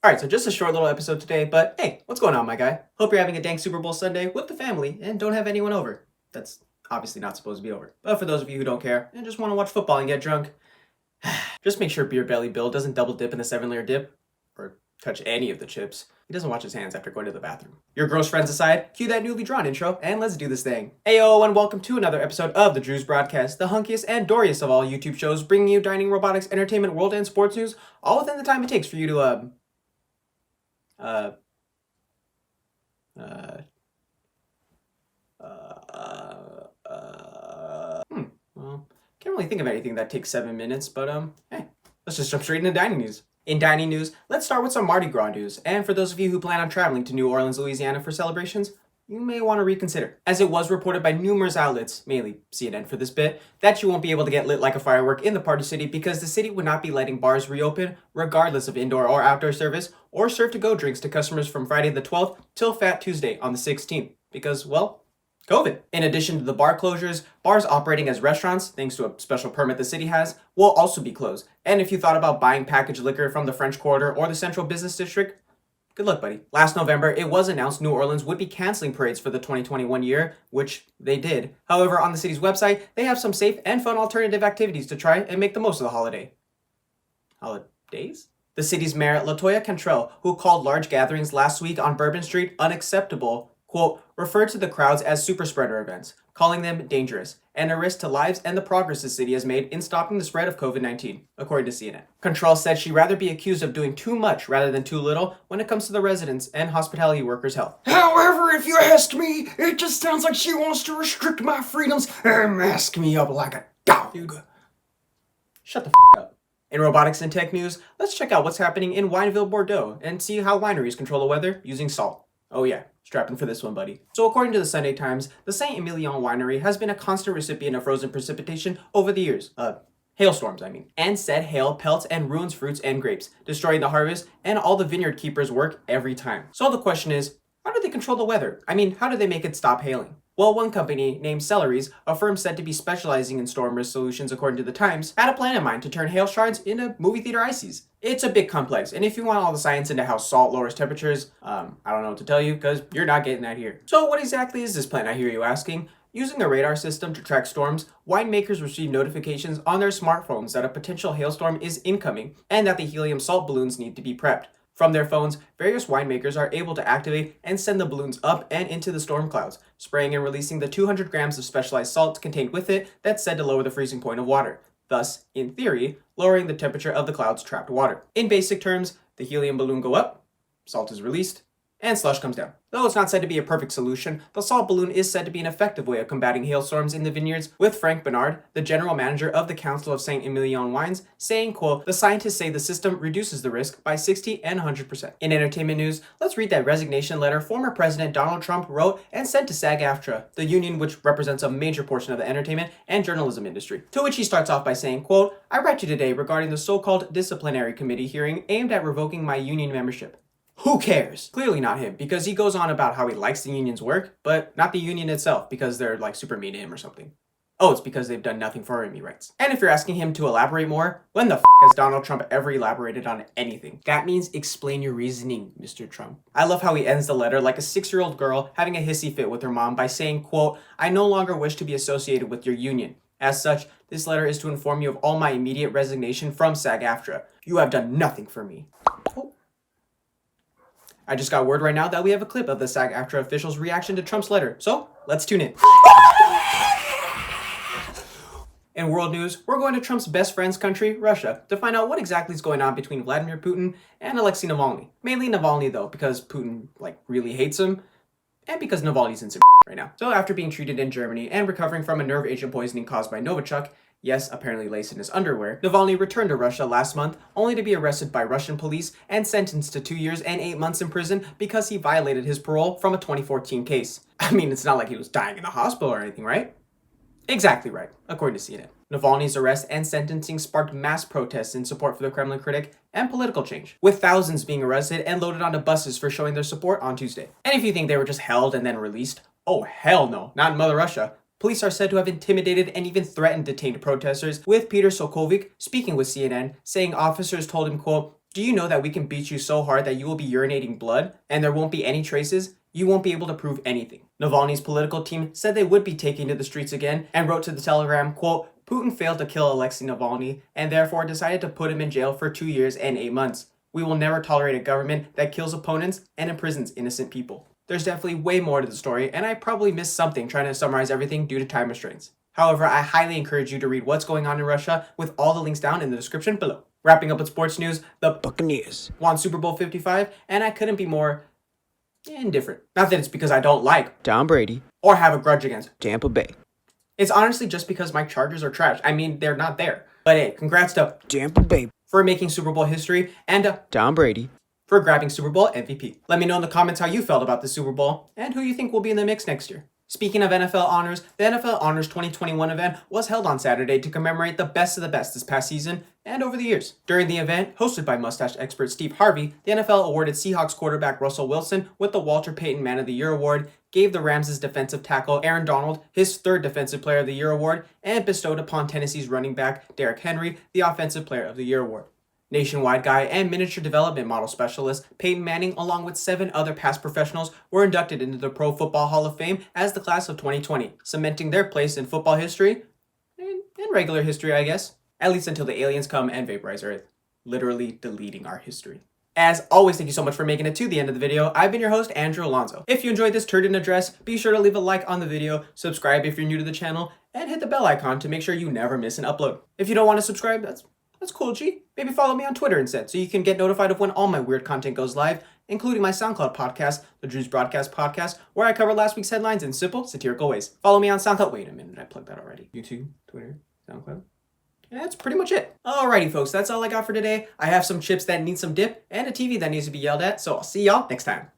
Alright, so just a short little episode today, but hey, what's going on, my guy? Hope you're having a dank Super Bowl Sunday with the family and don't have anyone over. That's obviously not supposed to be over. But for those of you who don't care and just want to watch football and get drunk, just make sure Beer Belly Bill doesn't double dip in the 7-layer dip or touch any of the chips. He doesn't wash his hands after going to the bathroom. Your gross friends aside, cue that newly drawn intro and let's do this thing. Ayo, and welcome to another episode of the Drew's Broadcast, the hunkiest and douriest of all YouTube shows, bringing you dining, robotics, entertainment, world, and sports news, all within the time it takes for you to, well, can't really think of anything that takes 7 minutes, but hey, let's just jump straight into dining news. In dining news, let's start with some Mardi Gras news, and for those of you who plan on traveling to New Orleans, Louisiana for celebrations, you may want to reconsider, as it was reported by numerous outlets, mainly CNN for this bit, that you won't be able to get lit like a firework in the Party City because the city would not be letting bars reopen, regardless of indoor or outdoor service, or serve to-go drinks to customers from Friday the 12th till Fat Tuesday on the 16th, because, well, COVID. In addition to the bar closures, bars operating as restaurants, thanks to a special permit the city has, will also be closed. And if you thought about buying packaged liquor from the French Quarter or the Central Business District, good luck, buddy. Last November, it was announced New Orleans would be canceling parades for the 2021 year, which they did. However, on the city's website, they have some safe and fun alternative activities to try and make the most of the holiday. Holidays? The city's mayor, LaToya Cantrell, who called large gatherings last week on Bourbon Street unacceptable, quote, referred to the crowds as super spreader events, calling them dangerous and a risk to lives and the progress the city has made in stopping the spread of COVID-19, according to CNN. Cantrell said she'd rather be accused of doing too much rather than too little when it comes to the residents' and hospitality workers' health. However, if you ask me, it just sounds like she wants to restrict my freedoms and mask me up like a dog. Dude, shut the up. In robotics and tech news, let's check out what's happening in Wineville, Bordeaux, and see how wineries control the weather using salt. Oh yeah, strapping for this one, buddy. So according to the Sunday Times, the Saint-Emilion winery has been a constant recipient of frozen precipitation over the years. Hailstorms, I mean. And said hail pelts and ruins fruits and grapes, destroying the harvest and all the vineyard keepers' work every time. So the question is, how do they control the weather? I mean, how do they make it stop hailing? Well, one company, named Celeries, a firm said to be specializing in storm risk solutions according to the Times, had a plan in mind to turn hail shards into movie theater ices. It's a bit complex, and if you want all the science into how salt lowers temperatures, I don't know what to tell you, because you're not getting that here. So what exactly is this plan, I hear you asking? Using a radar system to track storms, winemakers receive notifications on their smartphones that a potential hailstorm is incoming, and that the helium salt balloons need to be prepped. From their phones, various winemakers are able to activate and send the balloons up and into the storm clouds, spraying and releasing the 200 grams of specialized salt contained with it that's said to lower the freezing point of water, thus, in theory, lowering the temperature of the cloud's trapped water. In basic terms, the helium balloon go up, salt is released, and slush comes down. Though it's not said to be a perfect solution, the salt balloon is said to be an effective way of combating hailstorms in the vineyards, with Frank Bernard, the general manager of the Council of Saint-Emilion Wines, saying, quote, the scientists say the system reduces the risk by 60 and 100%. In entertainment news, let's read that resignation letter former President Donald Trump wrote and sent to SAG-AFTRA, the union which represents a major portion of the entertainment and journalism industry. To which he starts off by saying, quote, I write you today regarding the so-called disciplinary committee hearing aimed at revoking my union membership. Who cares? Clearly not him, because he goes on about how he likes the union's work, but not the union itself, because they're like super mean to him or something. Oh, it's because they've done nothing for him, he writes. And if you're asking him to elaborate more, when the has Donald Trump ever elaborated on anything? That means explain your reasoning, Mr. Trump. I love how he ends the letter like a 6-year-old girl having a hissy fit with her mom by saying, quote, I no longer wish to be associated with your union. As such, this letter is to inform you of all my immediate resignation from SAG-AFTRA. You have done nothing for me. Oh. I just got word right now that we have a clip of the SAG-AFTRA officials' reaction to Trump's letter, so let's tune in. In world news, we're going to Trump's best friend's country, Russia, to find out what exactly is going on between Vladimir Putin and Alexei Navalny. Mainly Navalny though, because Putin really hates him, and because Navalny's in some right now. So after being treated in Germany and recovering from a nerve agent poisoning caused by Novichok, yes, apparently laced in his underwear, Navalny returned to Russia last month only to be arrested by Russian police and sentenced to 2 years and 8 months in prison because he violated his parole from a 2014 case. I mean, it's not like he was dying in the hospital or anything, right? Exactly right, according to CNN. Navalny's arrest and sentencing sparked mass protests in support for the Kremlin critic and political change, with thousands being arrested and loaded onto buses for showing their support on Tuesday. And if you think they were just held and then released, oh hell no, not in Mother Russia. Police are said to have intimidated and even threatened detained protesters, with Peter Sokovic speaking with CNN, saying officers told him, quote, Do you know that we can beat you so hard that you will be urinating blood and there won't be any traces? You won't be able to prove anything. Navalny's political team said they would be taking to the streets again and wrote to the Telegram, quote, Putin failed to kill Alexei Navalny and therefore decided to put him in jail for 2 years and 8 months. We will never tolerate a government that kills opponents and imprisons innocent people. There's definitely way more to the story, and I probably missed something trying to summarize everything due to time restraints. However, I highly encourage you to read what's going on in Russia with all the links down in the description below. Wrapping up with sports news, the Buccaneers won Super Bowl 55, and I couldn't be more indifferent. Not that it's because I don't like Tom Brady, or have a grudge against Tampa Bay. It's honestly just because my Chargers are trash. I mean, they're not there. But hey, congrats to Tampa Bay. for making Super Bowl history and Tom Brady. for grabbing Super Bowl MVP. Let me know in the comments how you felt about the Super Bowl and who you think will be in the mix next year. Speaking of NFL honors, the NFL Honors 2021 event was held on Saturday to commemorate the best of the best this past season and over the years. During the event, hosted by mustache expert Steve Harvey, the NFL awarded Seahawks quarterback Russell Wilson with the Walter Payton Man of the Year award, gave the Rams' defensive tackle Aaron Donald his third Defensive Player of the Year award, and bestowed upon Tennessee's running back Derrick Henry the Offensive Player of the Year award. Nationwide guy and miniature development model specialist Peyton Manning, along with 7 other past professionals, were inducted into the Pro Football Hall of Fame as the class of 2020, cementing their place in football history, and regular history, I guess, at least until the aliens come and vaporize Earth, literally deleting our history. As always, thank you so much for making it to the end of the video. I've been your host, Andrew Alonso. If you enjoyed this turd-in address, be sure to leave a like on the video, subscribe if you're new to the channel, and hit the bell icon to make sure you never miss an upload. If you don't want to subscribe, that's cool, G. Maybe follow me on Twitter instead so you can get notified of when all my weird content goes live, including my SoundCloud podcast, the Drew's Broadcast Podcast, where I cover last week's headlines in simple, satirical ways. Follow me on SoundCloud. Wait a minute, I plugged that already. YouTube, Twitter, SoundCloud. Yeah, that's pretty much it. Alrighty, folks, that's all I got for today. I have some chips that need some dip and a TV that needs to be yelled at, so I'll see y'all next time.